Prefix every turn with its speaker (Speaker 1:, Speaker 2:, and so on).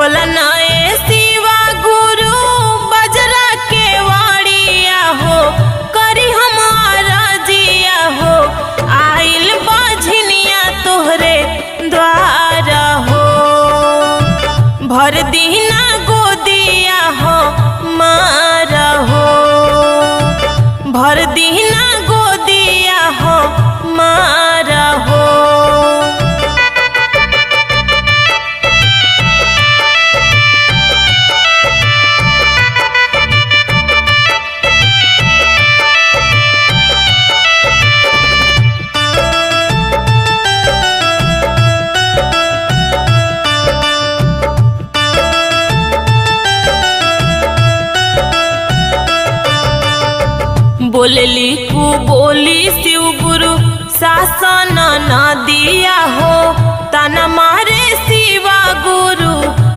Speaker 1: खोला नए शिवा गुरु बजरा के वाड़िया हो, करी हमारा जिया हो, आइल बाझनिया तोहरे द्वारा हो। भर दीना गोदिया हो मारा हो, भर दीना गोदिया हो मारा हो। बोलली कु बोली शिव गुरु शासन न दिया हो, तना मारे शिवा गुरु